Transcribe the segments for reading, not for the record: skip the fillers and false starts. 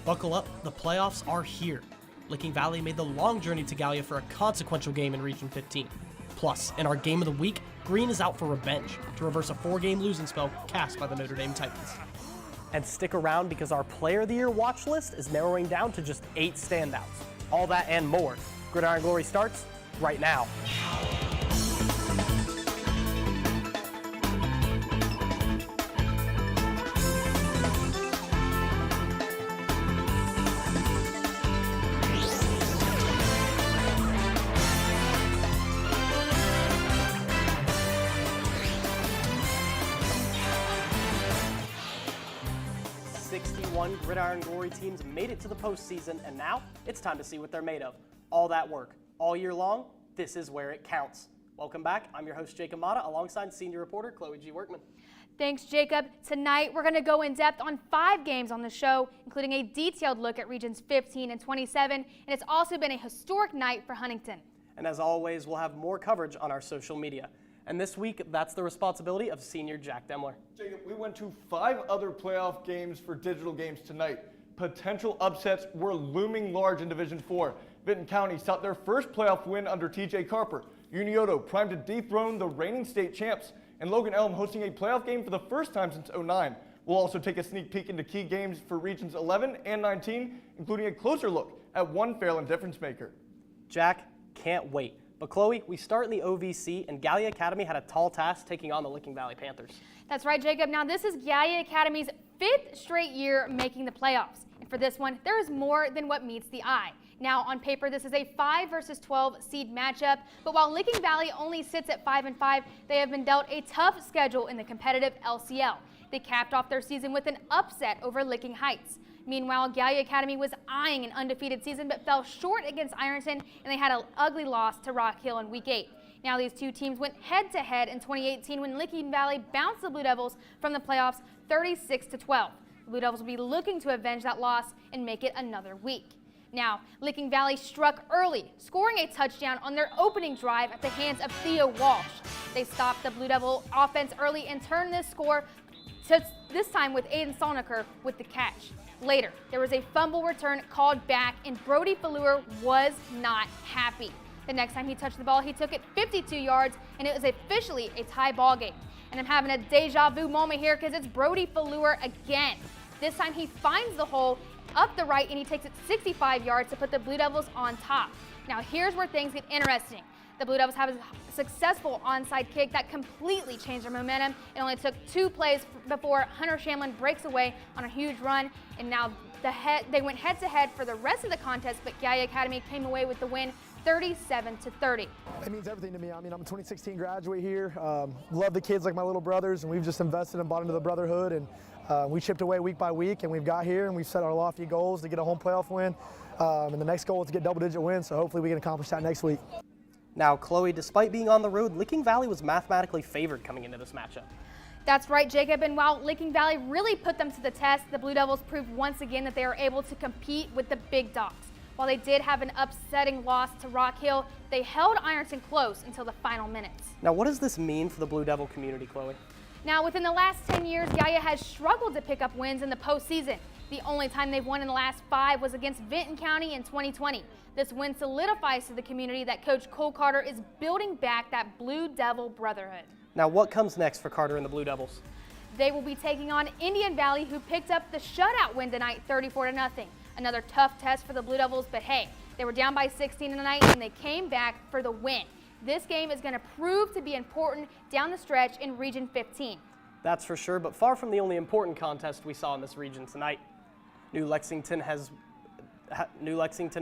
Buckle up, the playoffs are here. Licking Valley made the long journey to Galia for a consequential game in Region 15. Plus, in our game of the week, Green is out for revenge to reverse a 4-game losing spell cast by the Notre Dame Titans. And stick around because our Player of the Year watch list is narrowing down to just 8 standouts. All that and more. Gridiron Glory starts right now. 61 Gridiron Glory teams made it to the postseason, and now it's time to see what they're made of. All that work, all year long, this is where it counts. Welcome back. I'm your host, Jacob Mata, alongside senior reporter Chloe G. Workman. Thanks, Jacob. Tonight, we're going to go in depth on 5 games on the show, including a detailed look at Regions 15 and 27, and it's also been a historic night for Huntington. And as always, we'll have more coverage on our social media. And this week, that's the responsibility of senior Jack Demler. Jacob, we went to 5 other playoff games for digital games tonight. Potential upsets were looming large in Division 4. Vinton County sought their first playoff win under TJ Carper. Unioto primed to dethrone the reigning state champs. And Logan Elm hosting a playoff game for the first time since '09. We'll also take a sneak peek into key games for Regions 11 and 19, including a closer look at one Fairland difference maker. Jack, can't wait. But Chloe, we start in the OVC, and Galia Academy had a tall task taking on the Licking Valley Panthers. That's right, Jacob. Now, this is Galia Academy's 5th straight year making the playoffs. And for this one, there is more than what meets the eye. Now, on paper, this is a 5 versus 12 seed matchup, but while Licking Valley only sits at 5-5, they have been dealt a tough schedule in the competitive LCL. They capped off their season with an upset over Licking Heights. Meanwhile, Galia Academy was eyeing an undefeated season but fell short against Ironton, and they had an ugly loss to Rock Hill in Week 8. Now these two teams went head-to-head in 2018 when Licking Valley bounced the Blue Devils from the playoffs 36-12. The Blue Devils will be looking to avenge that loss and make it another week. Now, Licking Valley struck early, scoring a touchdown on their opening drive at the hands of Theo Walsh. They stopped the Blue Devil offense early and turned this score to this time with Aiden Solniker with the catch. Later, there was a fumble return called back, and Brody Faleur was not happy. The next time he touched the ball, he took it 52 yards, and it was officially a tie ball game. And I'm having a deja vu moment here because it's Brody Faleur again. This time he finds the hole up the right, and he takes it 65 yards to put the Blue Devils on top. Now here's where things get interesting. The Blue Devils have a successful onside kick that completely changed their momentum. It only took 2 plays before Hunter Shamlin breaks away on a huge run, and now they went head-to-head for the rest of the contest, but Galia Academy came away with the win 37-30. It means everything to me. I mean, I'm a 2016 graduate here. Love the kids like my little brothers, and we've just invested and bought into the brotherhood, and we chipped away week by week, and we've got here, and we've set our lofty goals to get a home playoff win. And the next goal is to get double-digit wins, so hopefully we can accomplish that next week. Now, Chloe, despite being on the road, Licking Valley was mathematically favored coming into this matchup. That's right, Jacob, and while Licking Valley really put them to the test, the Blue Devils proved once again that they are able to compete with the big dogs. While they did have an upsetting loss to Rock Hill, they held Ironton close until the final minutes. Now, what does this mean for the Blue Devil community, Chloe? Now, within the last 10 years, Galia has struggled to pick up wins in the postseason. The only time they've won in the last 5 was against Vinton County in 2020. This win solidifies to the community that Coach Cole Carter is building back that Blue Devil brotherhood. Now, what comes next for Carter and the Blue Devils? They will be taking on Indian Valley, who picked up the shutout win tonight, 34-0. Another tough test for the Blue Devils, but hey, they were down by 16 tonight, and they came back for the win. This game is going to prove to be important down the stretch in Region 15. That's for sure, but far from the only important contest we saw in this region tonight. New Lexington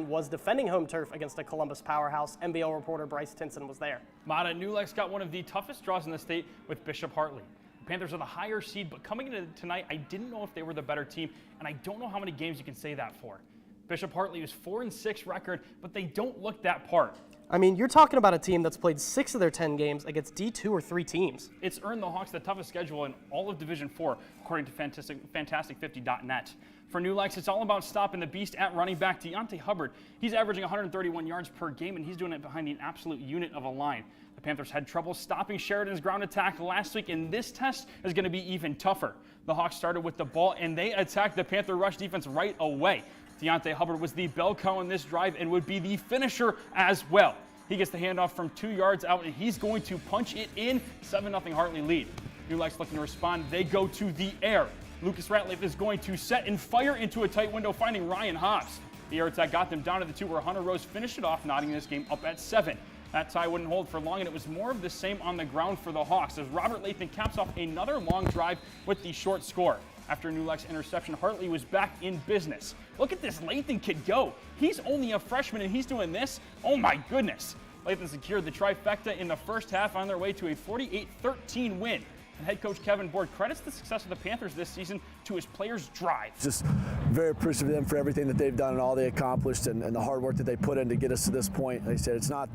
was defending home turf against a Columbus powerhouse. NBL reporter Bryce Tinson was there. Mata, New Lex got one of the toughest draws in the state with Bishop Hartley. The Panthers are the higher seed, but coming into tonight, I didn't know if they were the better team, and I don't know how many games you can say that for. Bishop Hartley was 4-6 record, but they don't look that part. I mean, you're talking about a team that's played 6 of their 10 games against D2 or 3 teams. It's earned the Hawks the toughest schedule in all of Division 4, according to Fantastic50.net. For New Lex, it's all about stopping the beast at running back, Deontay Hubbard. He's averaging 131 yards per game, and he's doing it behind an absolute unit of a line. The Panthers had trouble stopping Sheridan's ground attack last week, and this test is going to be even tougher. The Hawks started with the ball, and they attacked the Panther rush defense right away. Deontay Hubbard was the bell cow in this drive and would be the finisher as well. He gets the handoff from 2 yards out, and he's going to punch it in. 7-0 Hartley lead. New Lex looking to respond. They go to the air. Lucas Ratliff is going to set and fire into a tight window, finding Ryan Hobbs. The air attack got them down to the 2, where Hunter Rose finished it off, knotting this game up at 7. That tie wouldn't hold for long, and it was more of the same on the ground for the Hawks as Robert Lathan caps off another long drive with the short score. After a New Lex interception, Hartley was back in business. Look at this Lathan kid go. He's only a freshman, and he's doing this. Oh my goodness. Lathan secured the trifecta in the first half on their way to a 48-13 win. And head coach Kevin Board credits the success of the Panthers this season to his players' drive. Just very appreciative of them for everything that they've done and all they accomplished and the hard work that they put in to get us to this point. Like I said, it's not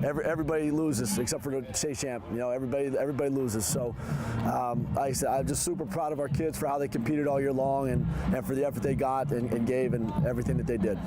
everybody loses except for the state champ. You know, everybody loses. So, like I said, I'm just super proud of our kids for how they competed all year long and for the effort they got and gave and everything that they did.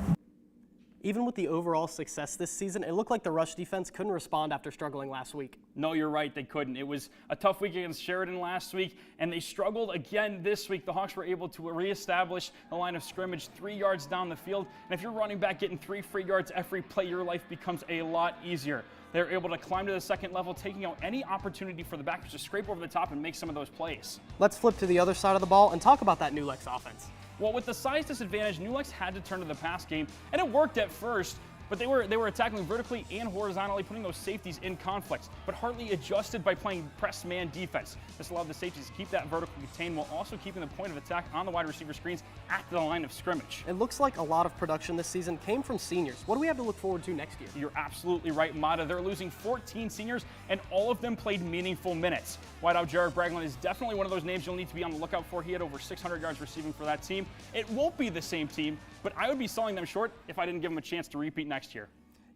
Even with the overall success this season, it looked like the rush defense couldn't respond after struggling last week. No, you're right, they couldn't. It was a tough week against Sheridan last week, and they struggled again this week. The Hawks were able to reestablish the line of scrimmage 3 yards down the field, and if you're running back getting 3 free yards every play, your life becomes a lot easier. They're able to climb to the second level, taking out any opportunity for the backers to scrape over the top and make some of those plays. Let's flip to the other side of the ball and talk about that New Lex offense. Well, with the size disadvantage, New Lex had to turn to the pass game, and it worked at first, but they were attacking vertically and horizontally, putting those safeties in conflict. But Hartley adjusted by playing press man defense. This allowed the safeties to keep that vertical contained while also keeping the point of attack on the wide receiver screens at the line of scrimmage. It looks like a lot of production this season came from seniors. What do we have to look forward to next year? You're absolutely right, Mata. They're losing 14 seniors, and all of them played meaningful minutes. Wideout Jared Braglin is definitely one of those names you'll need to be on the lookout for. He had over 600 yards receiving for that team. It won't be the same team, but I would be selling them short if I didn't give them a chance to repeat next year.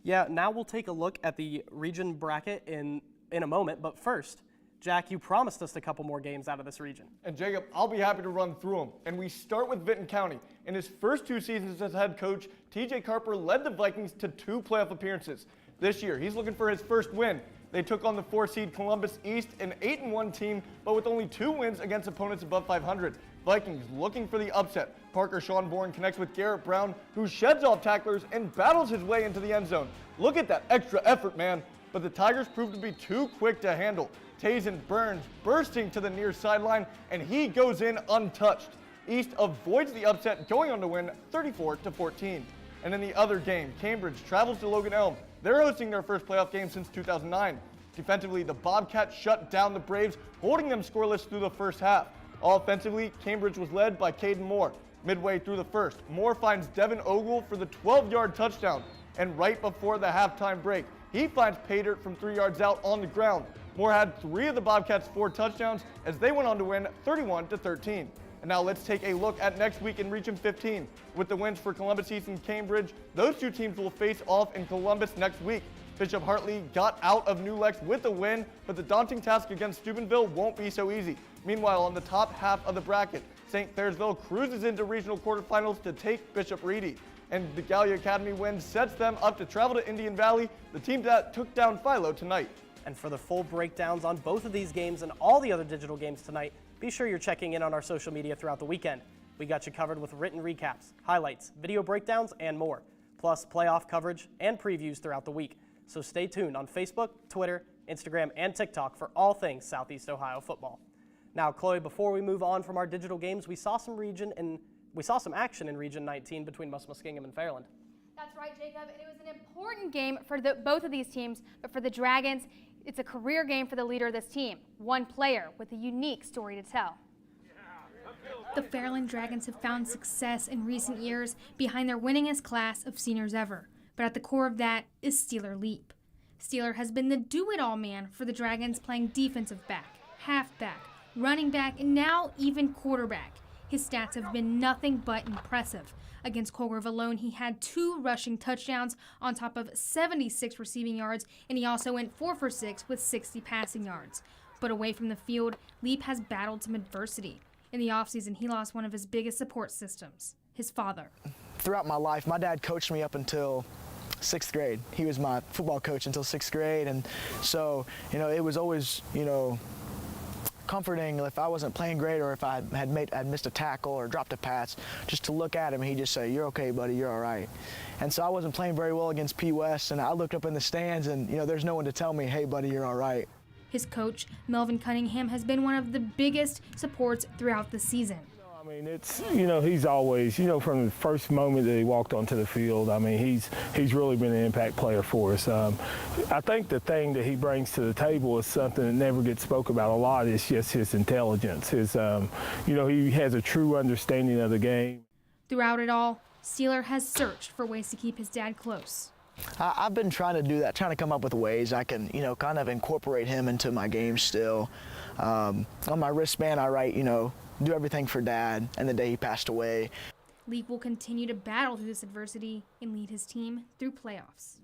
Yeah, now we'll take a look at the region bracket in a moment, but first, Jack, you promised us a couple more games out of this region. And Jacob, I'll be happy to run through them. And we start with Vinton County. In his first 2 seasons as head coach, TJ Carper led the Vikings to 2 playoff appearances. This year, he's looking for his first win. They took on the 4-seed Columbus East, an 8-1 team, but with only 2 wins against opponents above 500. Vikings looking for the upset. Parker Schonborn connects with Garrett Brown, who sheds off tacklers and battles his way into the end zone. Look at that extra effort, man. But the Tigers proved to be too quick to handle. Tazen Burns bursting to the near sideline, and he goes in untouched. East avoids the upset, going on to win 34-14. And in the other game, Cambridge travels to Logan Elm. They're hosting their first playoff game since 2009. Defensively, the Bobcats shut down the Braves, holding them scoreless through the first half. Offensively, Cambridge was led by Caden Moore. Midway through the first, Moore finds Devin Ogle for the 12-yard touchdown. And right before the halftime break, he finds Paydirt from 3 yards out on the ground. Moore had 3 of the Bobcats' 4 touchdowns as they went on to win 31-13. And now let's take a look at next week in Region 15. With the wins for Columbus East and Cambridge, those 2 teams will face off in Columbus next week. Bishop Hartley got out of New Lex with a win, but the daunting task against Steubenville won't be so easy. Meanwhile, on the top half of the bracket, St. Clairsville cruises into regional quarterfinals to take Bishop Reedy. And the Galia Academy win sets them up to travel to Indian Valley, the team that took down Philo tonight. And for the full breakdowns on both of these games and all the other digital games tonight, be sure you're checking in on our social media throughout the weekend. We got you covered with written recaps, highlights, video breakdowns, and more, plus playoff coverage and previews throughout the week. So stay tuned on Facebook, Twitter, Instagram, and TikTok for all things Southeast Ohio football. Now, Chloe, before we move on from our digital games, we saw some action in Region 19 between Muskingum and Fairland. That's right, Jacob, and it was an important game for both of these teams, but for the Dragons, it's a career game for the leader of this team, one player with a unique story to tell. The Fairland Dragons have found success in recent years behind their winningest class of seniors ever, but at the core of that is Steeler Leap. Steeler has been the do-it-all man for the Dragons, playing defensive back, halfback, running back, and now even quarterback. His stats have been nothing but impressive. Against Colgrove alone, he had 2 rushing touchdowns on top of 76 receiving yards, and he also went 4 for 6 with 60 passing yards. But away from the field, Leap has battled some adversity. In the offseason, he lost one of his biggest support systems, his father. Throughout my life, my dad coached me up until 6th grade. He was my football coach until 6th grade, and so, it was always, comforting if I wasn't playing great or if I had missed a tackle or dropped a pass, just to look at him and he'd just say, "You're okay, buddy, you're all right." And so I wasn't playing very well against P. West, and I looked up in the stands and, there's no one to tell me, "Hey, buddy, you're all right." His coach, Melvin Cunningham, has been one of the biggest supports throughout the season. I mean, it's, he's always, from the first moment that he walked onto the field, I mean, he's really been an impact player for us. I think the thing that he brings to the table is something that never gets spoke about a lot. It's just his intelligence. He has a true understanding of the game. Throughout it all, Steeler has searched for ways to keep his dad close. I've been trying to do that, trying to come up with ways I can, kind of incorporate him into my game still. On my wristband, I write, do everything for Dad, and the day he passed away. Leak will continue to battle through this adversity and lead his team through playoffs.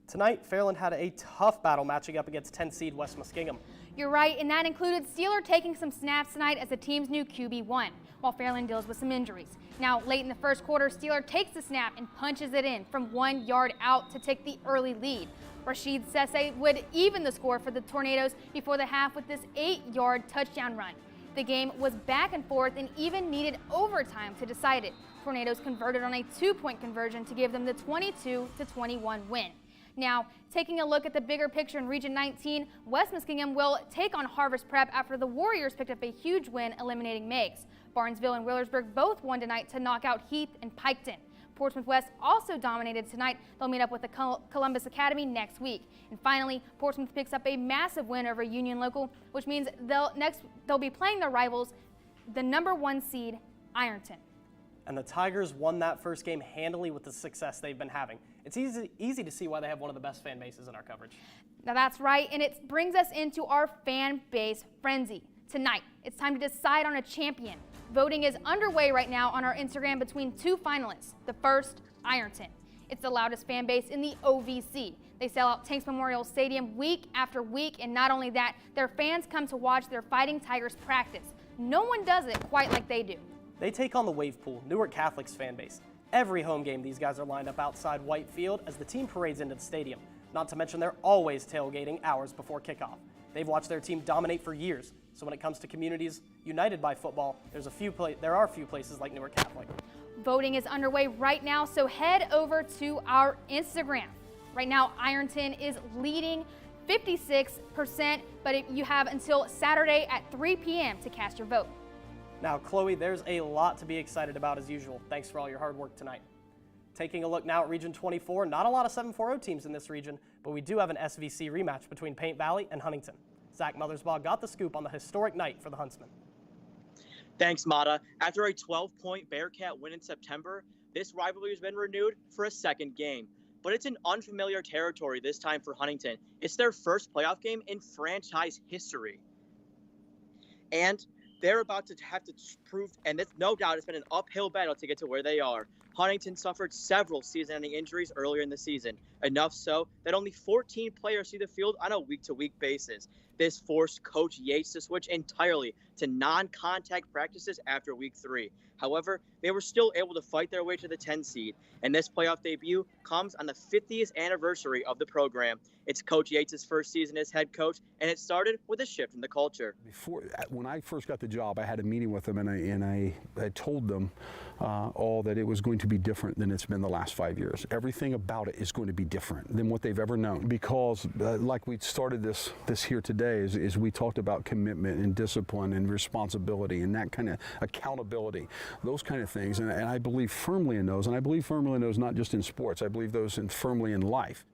Tonight, Fairland had a tough battle matching up against 10 seed West Muskingum. You're right, and that included Steeler taking some snaps tonight as the team's new QB1, while Fairland deals with some injuries. Now, late in the first quarter, Steeler takes the snap and punches it in from 1 yard out to take the early lead. Rashid Sese would even the score for the Tornadoes before the half with this 8-yard touchdown run. The game was back and forth and even needed overtime to decide it. Tornadoes converted on a 2-point conversion to give them the 22-21 win. Now, taking a look at the bigger picture in Region 19, West Muskingum will take on Harvest Prep after the Warriors picked up a huge win eliminating Meigs. Barnesville and Willersburg both won tonight to knock out Heath and Piketon. Portsmouth West also dominated tonight. They'll meet up with the Columbus Academy next week. And finally, Portsmouth picks up a massive win over Union Local, which means they'll be playing their rivals, the #1 seed, Ironton. And the Tigers won that first game handily with the success they've been having. It's easy to see why they have one of the best fan bases in our coverage. Now that's right, and it brings us into our fan base frenzy. Tonight, it's time to decide on a champion. Voting is underway right now on our Instagram between 2 finalists. The first, Ironton. It's the loudest fan base in the OVC. They sell out Tanks Memorial Stadium week after week, and not only that, their fans come to watch their Fighting Tigers practice. No one does it quite like they do. They take on the Wave Pool, Newark Catholic's fan base. Every home game, these guys are lined up outside White Field as the team parades into the stadium. Not to mention they're always tailgating hours before kickoff. They've watched their team dominate for years, so when it comes to communities united by football, there are a few places like Newark Catholic. Voting is underway right now, so head over to our Instagram. Right now, Ironton is leading 56%, but you have until Saturday at 3 p.m. to cast your vote. Now, Chloe, there's a lot to be excited about as usual. Thanks for all your hard work tonight. Taking a look now at Region 24, not a lot of 7-4-0 teams in this region, but we do have an SVC rematch between Paint Valley and Huntington. Zach Mothersbaugh got the scoop on the historic night for the Huntsmen. Thanks, Mata. After a 12-point Bearcat win in September, this rivalry has been renewed for a second game. But it's in unfamiliar territory this time for Huntington. It's their first playoff game in franchise history. And they're about to have to prove, and it's no doubt it's been an uphill battle to get to where they are. Huntington suffered several season-ending injuries earlier in the season, enough so that only 14 players see the field on a week-to-week basis. This forced Coach Yates to switch entirely to non-contact practices after week 3. However, they were still able to fight their way to the 10 seed, and this playoff debut comes on the 50th anniversary of the program. It's Coach Yates' first season as head coach, and it started with a shift in the culture. When I first got the job, I had a meeting with them, and I told them all that it was going to be different than it's been the last 5 years. Everything about it is going to be different than what they've ever known, because like we started this here today, is we talked about commitment and discipline and responsibility and that kind of accountability, those kind of things, and I believe firmly in those, and I believe firmly in those not just in sports, I believe those firmly in life.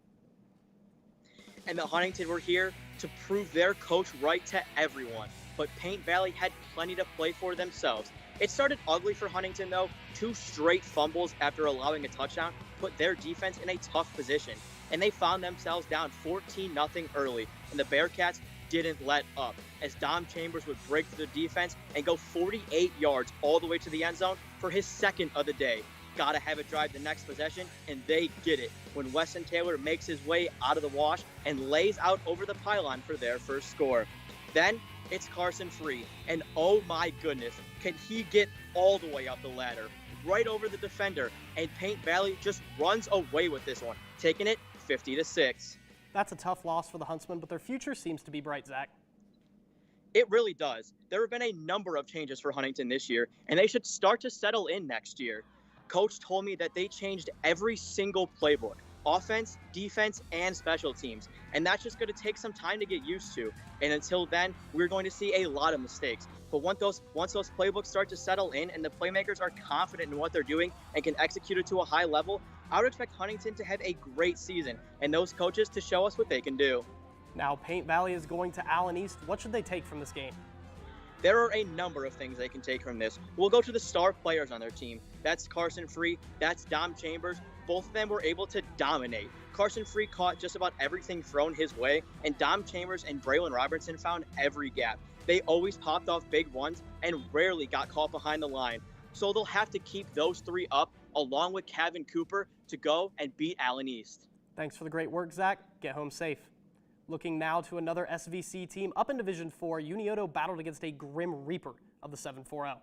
And the Huntington were here to prove their coach right to everyone, but Paint Valley had plenty to play for themselves. It started ugly for Huntington though. 2 straight fumbles after allowing a touchdown put their defense in a tough position, and they found themselves down 14-0 early, and the Bearcats didn't let up as Dom Chambers would break through the defense and go 48 yards all the way to the end zone for his second of the day. Gotta have it drive the next possession, and they get it when Weston Taylor makes his way out of the wash and lays out over the pylon for their first score. Then it's Carson Free, and oh my goodness, can he get all the way up the ladder, right over the defender, and Paint Valley just runs away with this one, taking it 50-6. That's a tough loss for the Huntsmen, but their future seems to be bright, Zach. It really does. There have been a number of changes for Huntington this year, and they should start to settle in next year. Coach told me that they changed every single playbook, offense, defense, and special teams, and that's just going to take some time to get used to. And until then, we're going to see a lot of mistakes. But once those playbooks start to settle in and the playmakers are confident in what they're doing and can execute it to a high level, I would expect Huntington to have a great season and those coaches to show us what they can do. Now Paint Valley is going to Allen East. What should they take from this game? There are a number of things they can take from this. We'll go to the star players on their team. That's Carson Free, that's Dom Chambers. Both of them were able to dominate. Carson Free caught just about everything thrown his way, and Dom Chambers and Braylon Robertson found every gap. They always popped off big ones and rarely got caught behind the line. So they'll have to keep those three up, along with Kevin Cooper, to go and beat Allen East. Thanks for the great work, Zach. Get home safe. Looking now to another SVC team up in Division 4, Unioto battled against a grim reaper of the 7-4-0.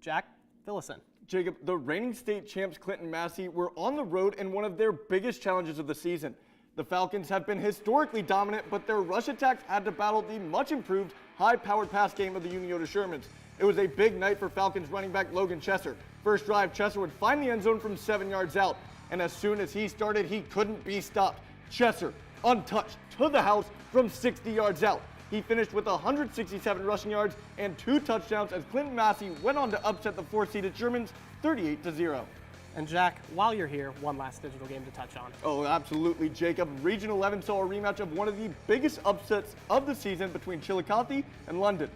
Jack, fill us in. Jacob, the reigning state champs Clinton Massey were on the road in one of their biggest challenges of the season. The Falcons have been historically dominant, but their rush attacks had to battle the much-improved, high-powered pass game of the Unioto Shermans. It was a big night for Falcons running back Logan Chesser. First drive, Chesser would find the end zone from 7 yards out, and as soon as he started, he couldn't be stopped. Chesser, untouched, to the house from 60 yards out. He finished with 167 rushing yards and 2 touchdowns as Clinton Massey went on to upset the 4-seeded Shermans 38-0. And Jack, while you're here, one last digital game to touch on. Oh, absolutely, Jacob. Region 11 saw a rematch of one of the biggest upsets of the season between Chillicothe and London.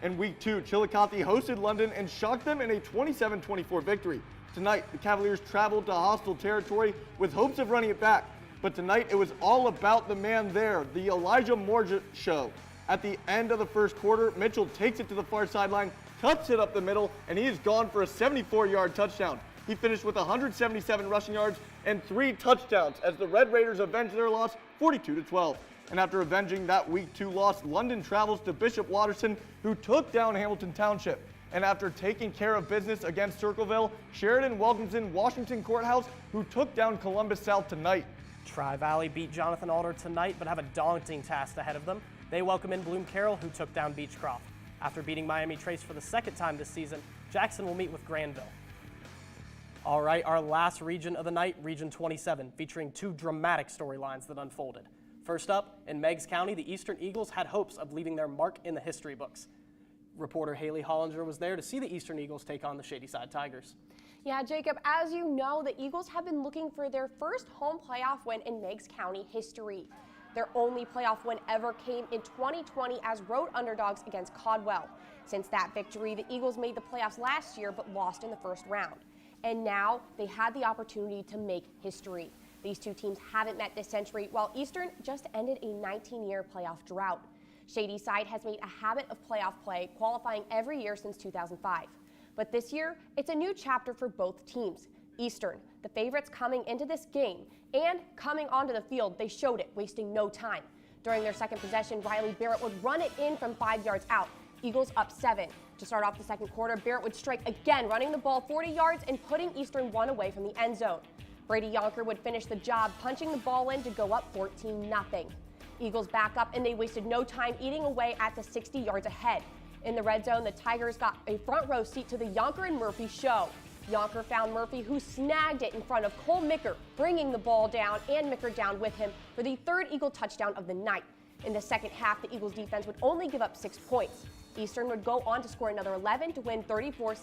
In Week 2, Chillicothe hosted London and shocked them in a 27-24 victory. Tonight, the Cavaliers traveled to hostile territory with hopes of running it back. But tonight, it was all about the man there, the Elijah Morja show. At the end of the first quarter, Mitchell takes it to the far sideline, cuts it up the middle, and he is gone for a 74-yard touchdown. He finished with 177 rushing yards and 3 touchdowns as the Red Raiders avenged their loss 42-12. And after avenging that Week 2 loss, London travels to Bishop Watterson, who took down Hamilton Township. And after taking care of business against Circleville, Sheridan welcomes in Washington Courthouse, who took down Columbus South tonight. Tri-Valley beat Jonathan Alder tonight, but have a daunting task ahead of them. They welcome in Bloom Carroll, who took down Beechcroft. After beating Miami Trace for the second time this season, Jackson will meet with Granville. All right, our last region of the night, Region 27, featuring 2 dramatic storylines that unfolded. First up, in Meigs County, the Eastern Eagles had hopes of leaving their mark in the history books. Reporter Haley Hollinger was there to see the Eastern Eagles take on the Shadyside Tigers. Yeah, Jacob, as you know, the Eagles have been looking for their first home playoff win in Meigs County history. Their only playoff win ever came in 2020 as road underdogs against Caldwell. Since that victory, the Eagles made the playoffs last year but lost in the first round. And now they had the opportunity to make history. These two teams haven't met this century, while Eastern just ended a 19-year playoff drought. Shadyside has made a habit of playoff play, qualifying every year since 2005. But this year, it's a new chapter for both teams. Eastern, the favorites coming into this game, and coming onto the field, they showed it, wasting no time. During their second possession, Riley Barrett would run it in from 5 yards out. Eagles up 7. To start off the second quarter, Barrett would strike again, running the ball 40 yards and putting Eastern one away from the end zone. Brady Yonker would finish the job, punching the ball in to go up 14-0. Eagles back up, and they wasted no time eating away at the 60 yards ahead. In the red zone, the Tigers got a front row seat to the Yonker and Murphy show. Yonker found Murphy, who snagged it in front of Cole Micker, bringing the ball down and Micker down with him for the 3rd Eagle touchdown of the night. In the second half, the Eagles defense would only give up 6 points. Eastern would go on to score another 11 to win 34-6.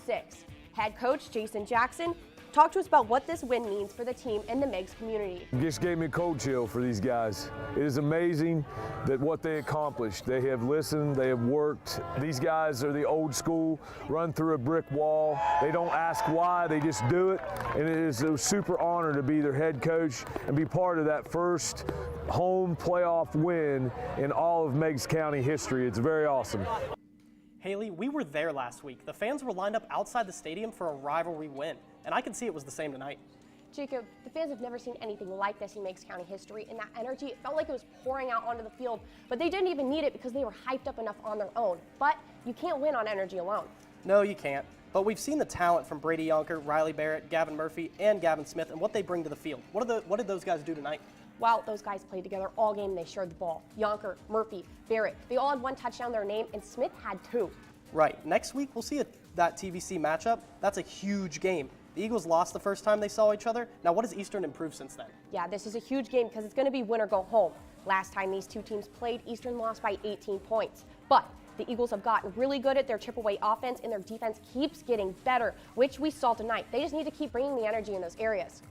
Head coach Jason Jackson talked to us about what this win means for the team and the Meigs community. It just gave me a cold chill for these guys. It is amazing that what they accomplished. They have listened, they have worked. These guys are the old school, run through a brick wall. They don't ask why, they just do it. And it is a super honor to be their head coach and be part of that first home playoff win in all of Meigs County history. It's very awesome. Haley, we were there last week. The fans were lined up outside the stadium for a rivalry win, and I could see it was the same tonight. Jacob, the fans have never seen anything like this in Meigs County history, and that energy, it felt like it was pouring out onto the field, but they didn't even need it because they were hyped up enough on their own. But you can't win on energy alone. No, you can't. But we've seen the talent from Brady Yonker, Riley Barrett, Gavin Murphy, and Gavin Smith, and what they bring to the field. What did those guys do tonight? Well, those guys played together all game. They shared the ball. Yonker, Murphy, Barrett, they all had one touchdown to their name, and Smith had 2. Right. Next week, we'll see that TVC matchup. That's a huge game. The Eagles lost the first time they saw each other. Now, what has Eastern improved since then? Yeah, this is a huge game because it's going to be win or go home. Last time these two teams played, Eastern lost by 18 points. But the Eagles have gotten really good at their chip-away offense, and their defense keeps getting better, which we saw tonight. They just need to keep bringing the energy in those areas.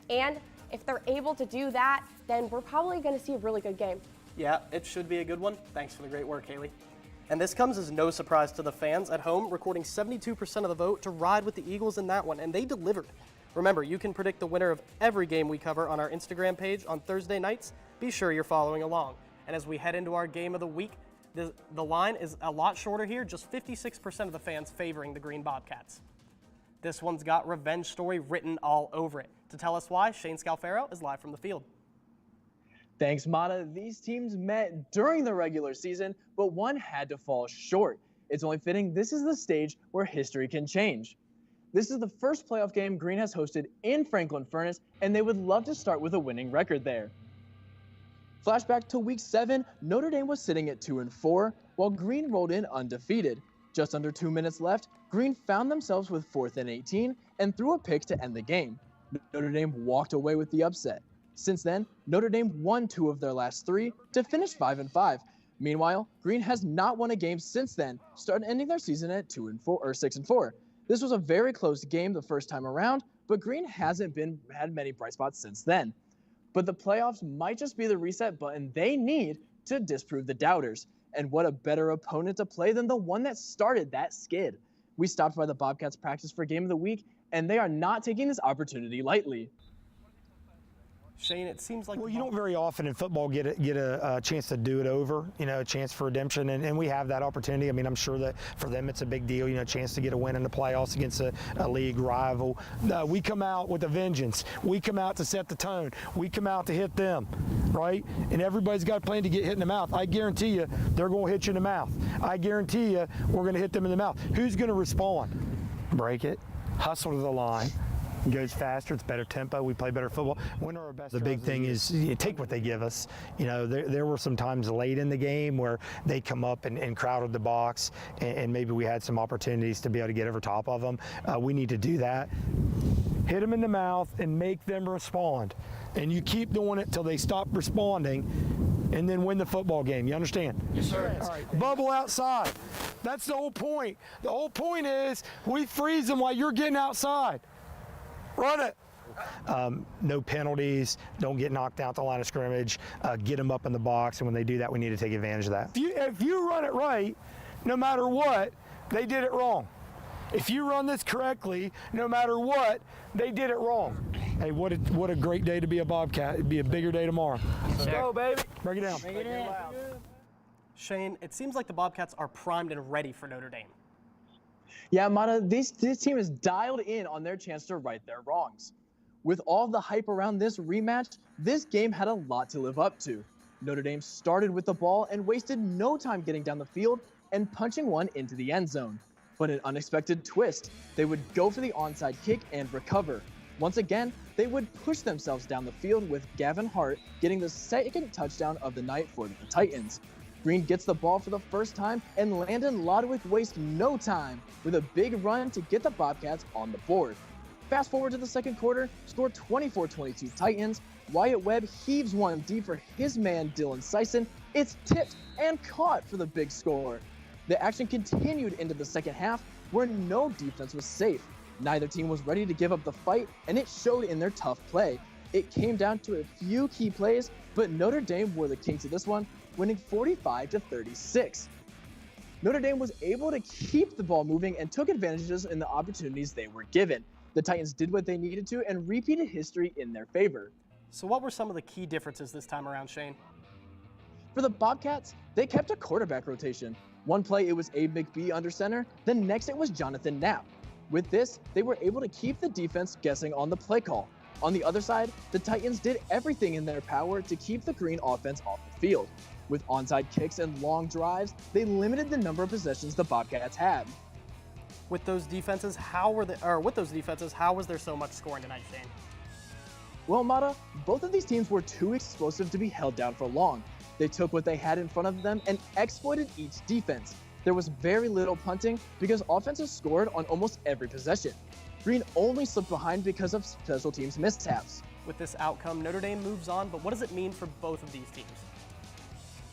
And if they're able to do that, then we're probably going to see a really good game. Yeah, it should be a good one. Thanks for the great work, Haley. And this comes as no surprise to the fans at home, recording 72% of the vote to ride with the Eagles in that one, and they delivered. Remember, you can predict the winner of every game we cover on our Instagram page on Thursday nights. Be sure you're following along. And as we head into our game of the week, the line is a lot shorter here, just 56% of the fans favoring the Green Bobcats. This one's got revenge story written all over it. To tell us why, Shane Scalfaro is live from the field. Thanks, Mata. These teams met during the regular season, but one had to fall short. It's only fitting this is the stage where history can change. This is the first playoff game Green has hosted in Franklin Furnace, and they would love to start with a winning record there. Flashback to week 7, Notre Dame was sitting at 2-4, while Green rolled in undefeated. Just under 2 minutes left, Green found themselves with 4th and 18 and threw a pick to end the game. Notre Dame walked away with the upset. Since then, Notre Dame won 2 of their last 3 to finish 5-5. Meanwhile, Green has not won a game since then, ending their season at 6-4. This was a very close game the first time around, but Green hasn't had many bright spots since then. But the playoffs might just be the reset button they need to disprove the doubters. And what a better opponent to play than the one that started that skid. We stopped by the Bobcats practice for Game of the Week, and they are not taking this opportunity lightly. Shane, it seems like... Well, you don't very often in football get a chance to do it over, a chance for redemption, and we have that opportunity. I mean, I'm sure that for them it's a big deal, a chance to get a win in the playoffs against a league rival. We come out with a vengeance. We come out to set the tone. We come out to hit them, right? And everybody's got a plan to get hit in the mouth. I guarantee you they're going to hit you in the mouth. I guarantee you we're going to hit them in the mouth. Who's going to respond? Break it, hustle to the line. Goes faster, it's better tempo, we play better football. When are our best? The big thing is take what they give us. There were some times late in the game where they come up and crowded the box, and maybe we had some opportunities to be able to get over top of them. We need to do that. Hit them in the mouth and make them respond. And you keep doing it till they stop responding, and then win the football game. You understand? Yes, sir. All right. Bubble outside. That's the whole point. The whole point is we freeze them while you're getting outside. Run it. No penalties. Don't get knocked out the line of scrimmage. Get them up in the box, and when they do that, we need to take advantage of that. If you run it right, no matter what, they did it wrong. If you run this correctly, no matter what, they did it wrong. Hey, what a great day to be a Bobcat. It'd be a bigger day tomorrow. Let's go, baby. Break it down. Make it in. Shane, it seems like the Bobcats are primed and ready for Notre Dame. Yeah, Mata, this team is dialed in on their chance to right their wrongs. With all the hype around this rematch, this game had a lot to live up to. Notre Dame started with the ball and wasted no time getting down the field and punching one into the end zone. But an unexpected twist, they would go for the onside kick and recover. Once again, they would push themselves down the field with Gavin Hart getting the second touchdown of the night for the Titans. Green gets the ball for the first time, and Landon Lodwick wastes no time with a big run to get the Bobcats on the board. Fast forward to the second quarter, score 24-22 Titans. Wyatt Webb heaves one deep for his man Dylan Sison. It's tipped and caught for the big score. The action continued into the second half, where no defense was safe. Neither team was ready to give up the fight, and it showed in their tough play. It came down to a few key plays, but Notre Dame were the kings of this one, winning 45-36. Notre Dame was able to keep the ball moving and took advantages in the opportunities they were given. The Titans did what they needed to and repeated history in their favor. So what were some of the key differences this time around, Shane? For the Bobcats, they kept a quarterback rotation. One play it was Abe McBee under center, the next it was Jonathan Knapp. With this, they were able to keep the defense guessing on the play call. On the other side, the Titans did everything in their power to keep the Green offense off the field. With onside kicks and long drives, they limited the number of possessions the Bobcats had. With those defenses, how was there so much scoring tonight, Shane? Well, Mata, both of these teams were too explosive to be held down for long. They took what they had in front of them and exploited each defense. There was very little punting because offenses scored on almost every possession. Green only slipped behind because of special teams mishaps. With this outcome, Notre Dame moves on, but what does it mean for both of these teams?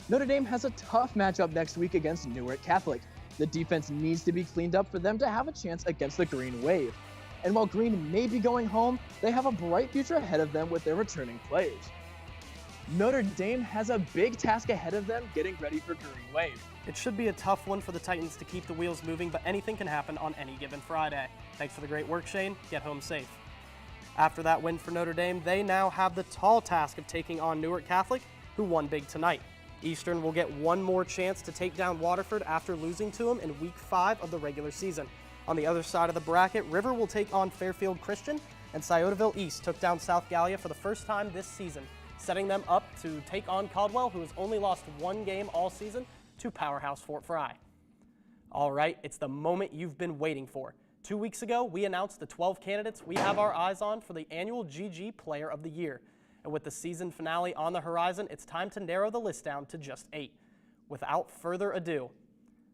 Notre Dame has a tough matchup next week against Newark Catholic. The defense needs to be cleaned up for them to have a chance against the Green Wave. And while Green may be going home, they have a bright future ahead of them with their returning players. Notre Dame has a big task ahead of them getting ready for Green Wave. It should be a tough one for the Titans to keep the wheels moving, but anything can happen on any given Friday. Thanks for the great work, Shane. Get home safe. After that win for Notre Dame, they now have the tall task of taking on Newark Catholic, who won big tonight. Eastern will get one more chance to take down Waterford after losing to them in Week 5 of the regular season. On the other side of the bracket, River will take on Fairfield Christian, and Sciotaville East took down South Galia for the first time this season, setting them up to take on Caldwell, who has only lost one game all season, to powerhouse Fort Fry. All right, it's the moment you've been waiting for. 2 weeks ago, we announced the 12 candidates we have our eyes on for the annual GG Player of the Year. And with the season finale on the horizon, it's time to narrow the list down to just 8. Without further ado,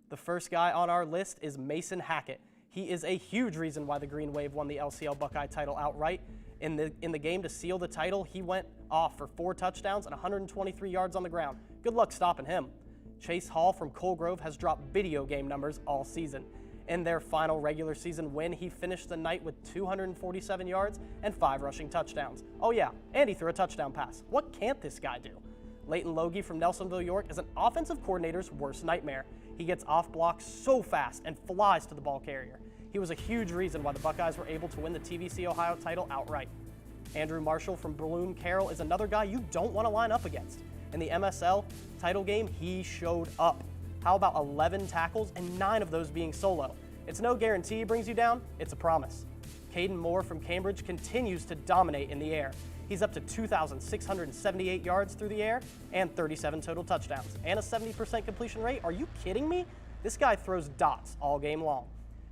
the first guy on our list is Mason Hackett. He is a huge reason why the Green Wave won the LCL Buckeye title outright. In the game to seal the title, he went off for 4 touchdowns and 123 yards on the ground. Good luck stopping him. Chase Hall from Colegrove has dropped video game numbers all season. In their final regular season win, he finished the night with 247 yards and 5 rushing touchdowns. Oh yeah, and he threw a touchdown pass. What can't this guy do? Leighton Logie from Nelsonville, York is an offensive coordinator's worst nightmare. He gets off blocks so fast and flies to the ball carrier. He was a huge reason why the Buckeyes were able to win the TVC Ohio title outright. Andrew Marshall from Bloom Carroll is another guy you don't want to line up against. In the MSL title game, he showed up. How about 11 tackles and 9 of those being solo? It's no guarantee he brings you down, it's a promise. Caden Moore from Cambridge continues to dominate in the air. He's up to 2,678 yards through the air and 37 total touchdowns and a 70% completion rate. Are you kidding me? This guy throws dots all game long.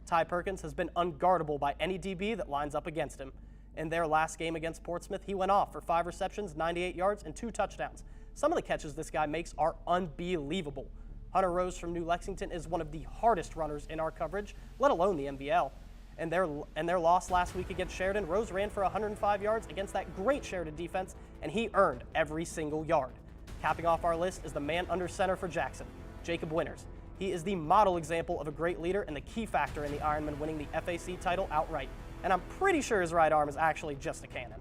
Ty Perkins has been unguardable by any DB that lines up against him. In their last game against Portsmouth, he went off for 5 receptions, 98 yards, and 2 touchdowns. Some of the catches this guy makes are unbelievable. Hunter Rose from New Lexington is one of the hardest runners in our coverage, let alone the MVL. In their loss last week against Sheridan, Rose ran for 105 yards against that great Sheridan defense, and he earned every single yard. Capping off our list is the man under center for Jackson, Jacob Winters. He is the model example of a great leader and the key factor in the Ironman winning the FAC title outright. And I'm pretty sure his right arm is actually just a cannon.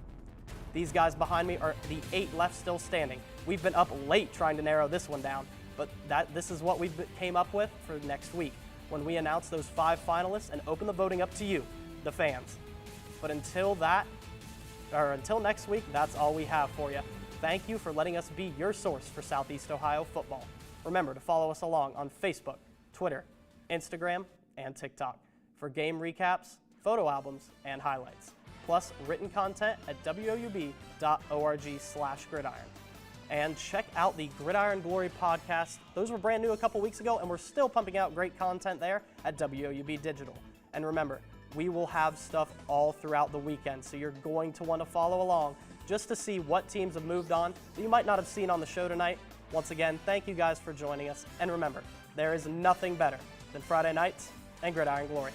These guys behind me are the 8 left still standing. We've been up late trying to narrow this one down, but this is what we came up with for next week when we announce those 5 finalists and open the voting up to you, the fans. But until next week, that's all we have for you. Thank you for letting us be your source for Southeast Ohio football. Remember to follow us along on Facebook, Twitter, Instagram, and TikTok for game recaps, photo albums, and highlights, plus written content at woub.org/gridiron. And check out the Gridiron Glory podcast. Those were brand new a couple weeks ago, and we're still pumping out great content there at WOUB Digital. And remember, we will have stuff all throughout the weekend, so you're going to want to follow along just to see what teams have moved on that you might not have seen on the show tonight. Once again, thank you guys for joining us. And remember, there is nothing better than Friday nights and Gridiron Glory.